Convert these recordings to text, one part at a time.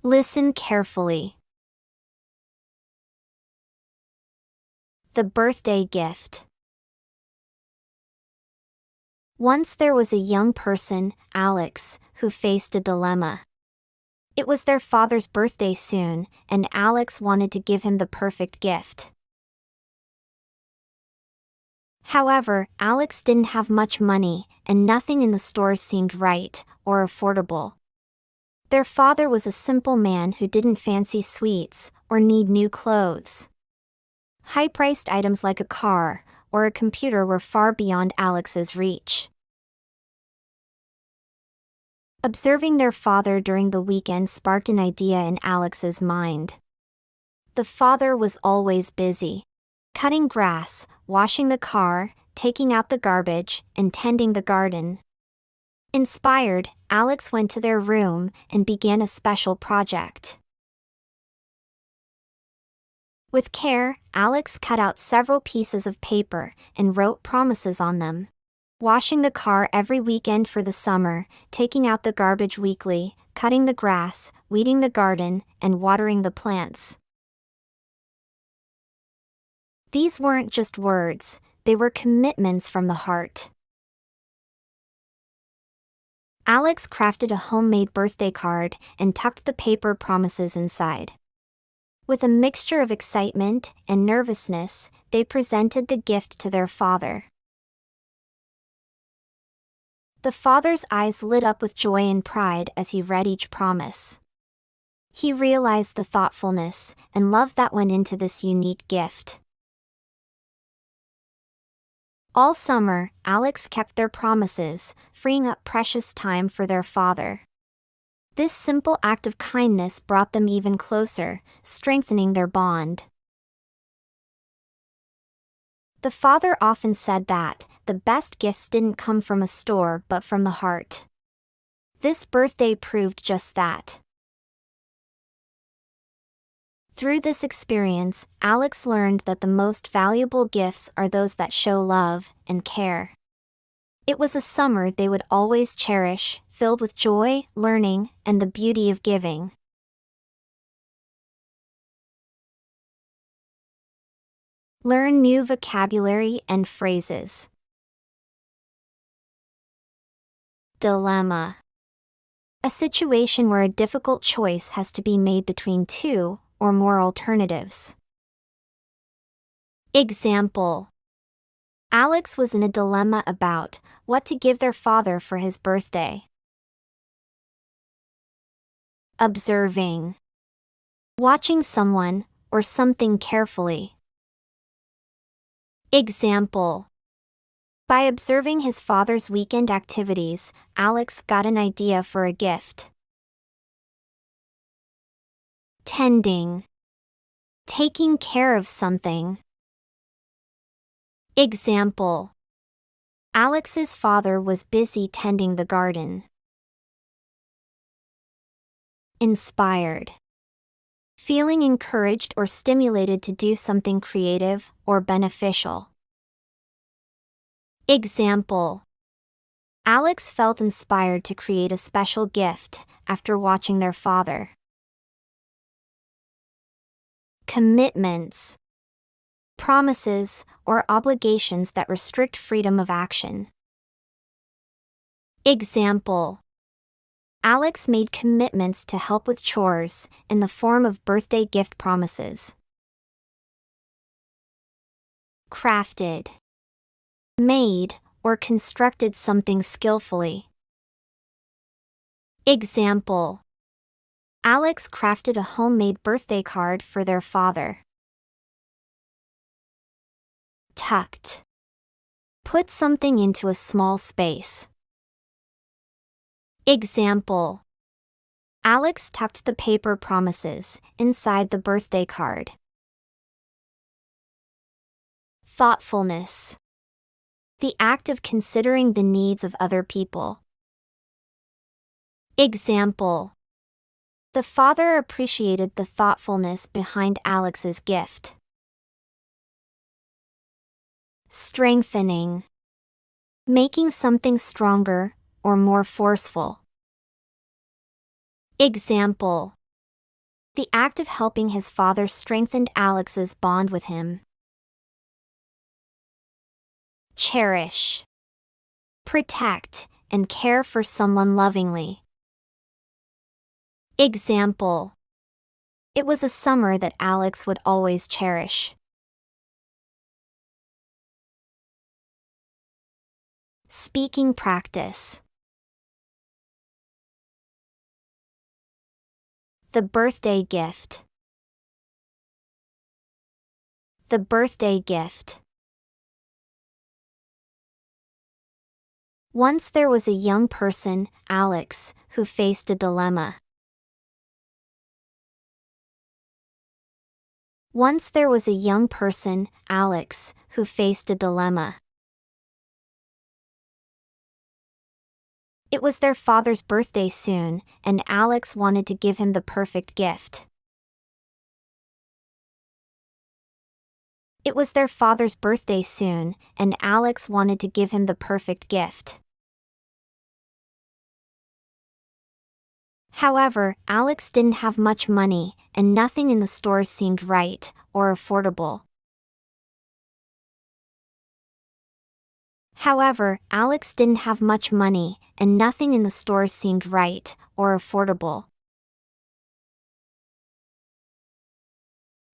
Listen carefully. The birthday gift. Once there was a young person, Alex, who faced a dilemma. It was their father's birthday soon, and Alex wanted to give him the perfect gift. However, Alex didn't have much money, and nothing in the stores seemed right or affordable. Their father was a simple man who didn't fancy sweets or need new clothes. High-priced items like a car or a computer were far beyond Alex's reach. Observing their father during the weekend sparked an idea in Alex's mind. The father was always busy. Cutting grass, washing the car, taking out the garbage, and tending the garden. Inspired, Alex went to their room and began a special project. With care, Alex cut out several pieces of paper and wrote promises on them. Washing the car every weekend for the summer, taking out the garbage weekly, cutting the grass, weeding the garden, and watering the plants. These weren't just words, they were commitments from the heart. Alex crafted a homemade birthday card and tucked the paper promises inside. With a mixture of excitement and nervousness, they presented the gift to their father. The father's eyes lit up with joy and pride as he read each promise. He realized the thoughtfulness and love that went into this unique gift. All summer, Alex kept their promises, freeing up precious time for their father. This simple act of kindness brought them even closer, strengthening their bond. The father often said that the best gifts didn't come from a store but from the heart. This birthday proved just that. Through this experience, Alex learned that the most valuable gifts are those that show love and care. It was a summer they would always cherish, filled with joy, learning, and the beauty of giving. Learn new vocabulary and phrases. Dilemma. A situation where a difficult choice has to be made between two or more alternatives. Example. Alex was in a dilemma about what to give their father for his birthday. Observing. Watching someone or something carefully. Example. By observing his father's weekend activities, Alex got an idea for a gift. Tending. Taking care of something. Example. Alex's father was busy tending the garden. Inspired. Feeling encouraged or stimulated to do something creative or beneficial. Example. Alex felt inspired to create a special gift after watching their father. Commitments. Promises or obligations that restrict freedom of action. Example. Alex made commitments to help with chores in the form of birthday gift promises. Crafted. Made or constructed something skillfully. Example. Alex crafted a homemade birthday card for their father. Tucked. Put something into a small space. Example. Alex tucked the paper promises inside the birthday card. Thoughtfulness. The act of considering the needs of other people. Example. The father appreciated the thoughtfulness behind Alex's gift. Strengthening. Making something stronger or more forceful. Example. The act of helping his father strengthened Alex's bond with him. Cherish. Protect and care for someone lovingly. Example: it was a summer that Alex would always cherish. Speaking practice. The birthday gift. The birthday gift. Once there was a young person, Alex, who faced a dilemma. Once there was a young person, Alex, who faced a dilemma. It was their father's birthday soon, and Alex wanted to give him the perfect gift. It was their father's birthday soon, and Alex wanted to give him the perfect gift. However, Alex didn't have much money, and nothing in the stores seemed right or affordable. However, Alex didn't have much money, and nothing in the stores seemed right or affordable.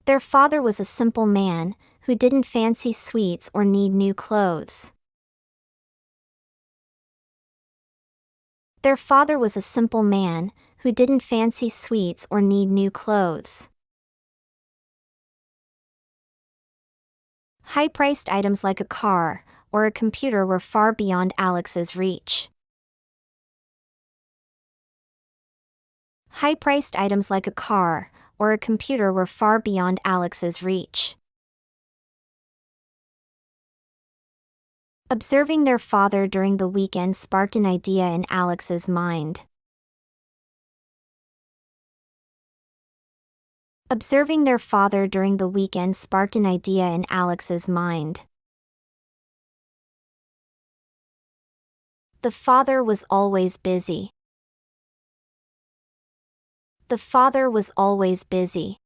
Their father was a simple man who didn't fancy sweets or need new clothes. Their father was a simple man who didn't fancy sweets or need new clothes. High-priced items like a car or a computer were far beyond Alex's reach. High-priced items like a car or a computer were far beyond Alex's reach. Observing their father during the weekend sparked an idea in Alex's mind. Observing their father during the weekend sparked an idea in Alex's mind. The father was always busy. The father was always busy.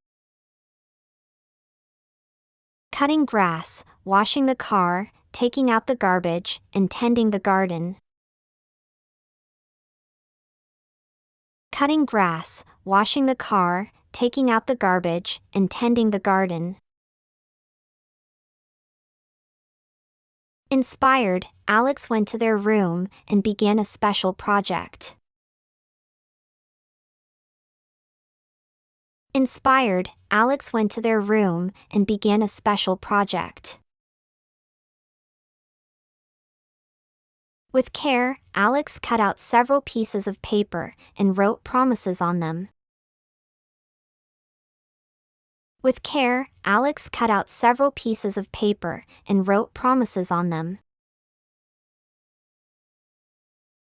Cutting grass, washing the car, taking out the garbage, and tending the garden. Cutting grass, washing the car, taking out the garbage, and tending the garden. Inspired, Alex went to their room and began a special project. Inspired, Alex went to their room and began a special project. With care, Alex cut out several pieces of paper and wrote promises on them. With care, Alex cut out several pieces of paper and wrote promises on them.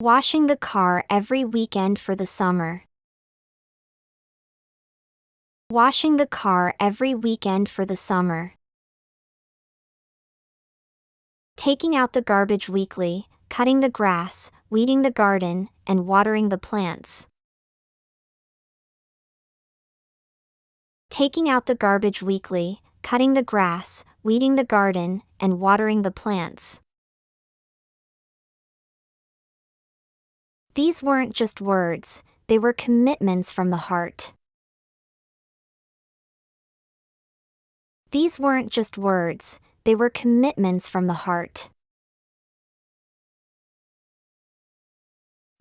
Washing the car every weekend for the summer. Washing the car every weekend for the summer. Taking out the garbage weekly, cutting the grass, weeding the garden, and watering the plants. Taking out the garbage weekly, cutting the grass, weeding the garden, and watering the plants. These weren't just words, they were commitments from the heart. These weren't just words, they were commitments from the heart.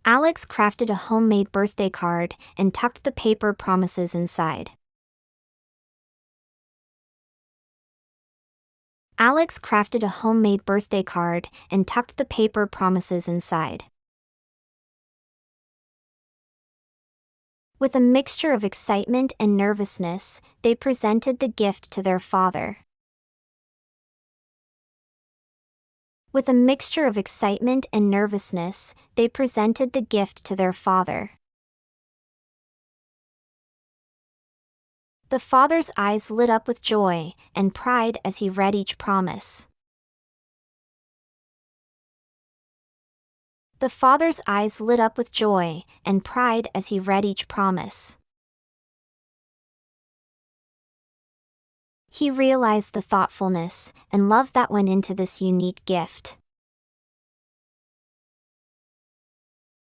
Alex crafted a homemade birthday card and tucked the paper promises inside. Alex crafted a homemade birthday card and tucked the paper promises inside. With a mixture of excitement and nervousness, they presented the gift to their father. With a mixture of excitement and nervousness, they presented the gift to their father. The father's eyes lit up with joy and pride as he read each promise. The father's eyes lit up with joy and pride as he read each promise. He realized the thoughtfulness and love that went into this unique gift.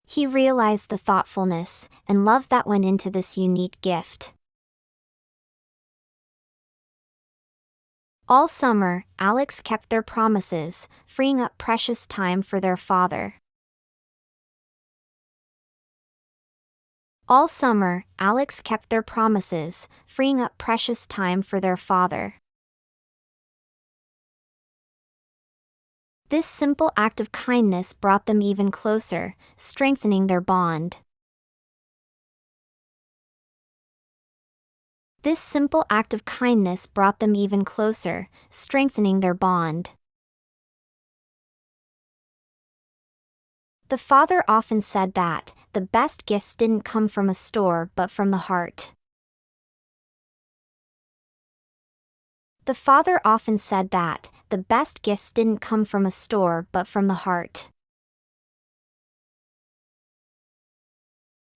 He realized the thoughtfulness and love that went into this unique gift. All summer, Alex kept their promises, freeing up precious time for their father. All summer, Alex kept their promises, freeing up precious time for their father. This simple act of kindness brought them even closer, strengthening their bond. This simple act of kindness brought them even closer, strengthening their bond. The father often said that the best gifts didn't come from a store but from the heart. The father often said that the best gifts didn't come from a store but from the heart.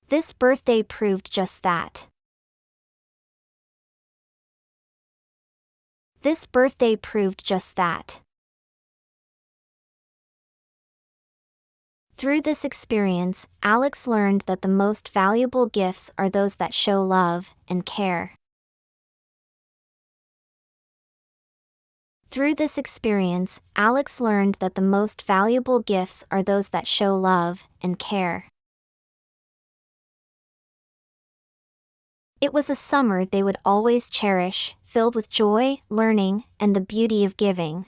This birthday proved just that. This birthday proved just that. Through this experience, Alex learned that the most valuable gifts are those that show love and care. Through this experience, Alex learned that the most valuable gifts are those that show love and care. It was a summer they would always cherish, filled with joy, learning, and the beauty of giving.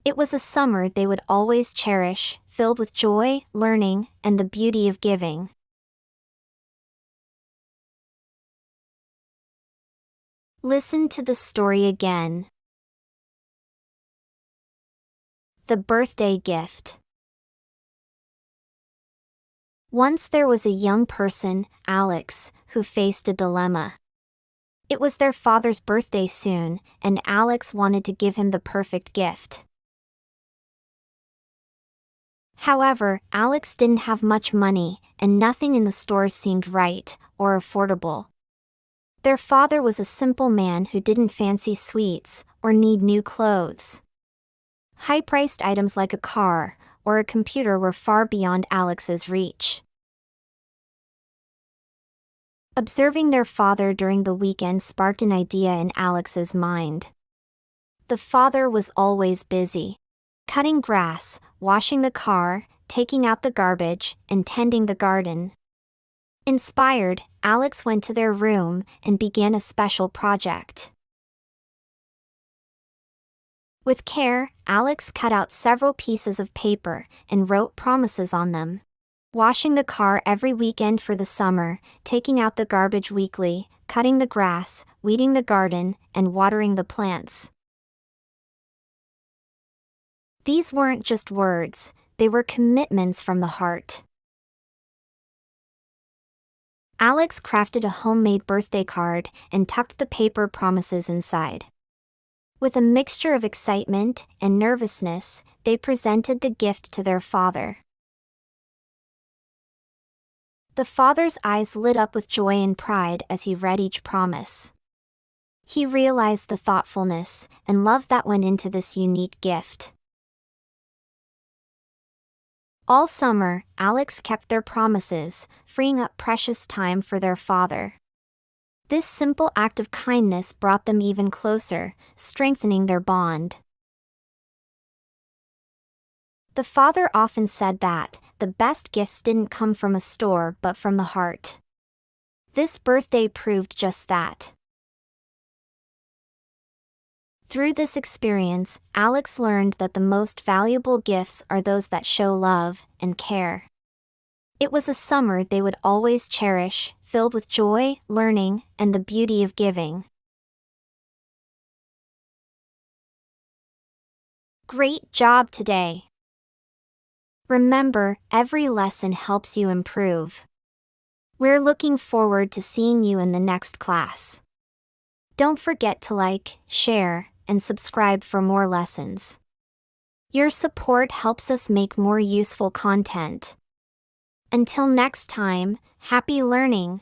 It was a summer they would always cherish, filled with joy, learning, and the beauty of giving. Listen to the story again. The birthday gift. Once there was a young person, Alex, who faced a dilemma. It was their father's birthday soon, and Alex wanted to give him the perfect gift. However, Alex didn't have much money, and nothing in the stores seemed right or affordable. Their father was a simple man who didn't fancy sweets or need new clothes. High-priced items like a car or a computer were far beyond Alex's reach. Observing their father during the weekend sparked an idea in Alex's mind. The father was always busy. Cutting grass, washing the car, taking out the garbage, and tending the garden. Inspired, Alex went to their room and began a special project. With care, Alex cut out several pieces of paper and wrote promises on them. Washing the car every weekend for the summer, taking out the garbage weekly, cutting the grass, weeding the garden, and watering the plants. These weren't just words, they were commitments from the heart. Alex crafted a homemade birthday card and tucked the paper promises inside. With a mixture of excitement and nervousness, they presented the gift to their father. The father's eyes lit up with joy and pride as he read each promise. He realized the thoughtfulness and love that went into this unique gift. All summer, Alex kept their promises, freeing up precious time for their father. This simple act of kindness brought them even closer, strengthening their bond. The father often said that the best gifts didn't come from a store but from the heart. This birthday proved just that. Through this experience, Alex learned that the most valuable gifts are those that show love and care. It was a summer they would always cherish, filled with joy, learning, and the beauty of giving. Great job today! Remember, every lesson helps you improve. We're looking forward to seeing you in the next class. Don't forget to like, share, and subscribe for more lessons. Your support helps us make more useful content. Until next time, happy learning!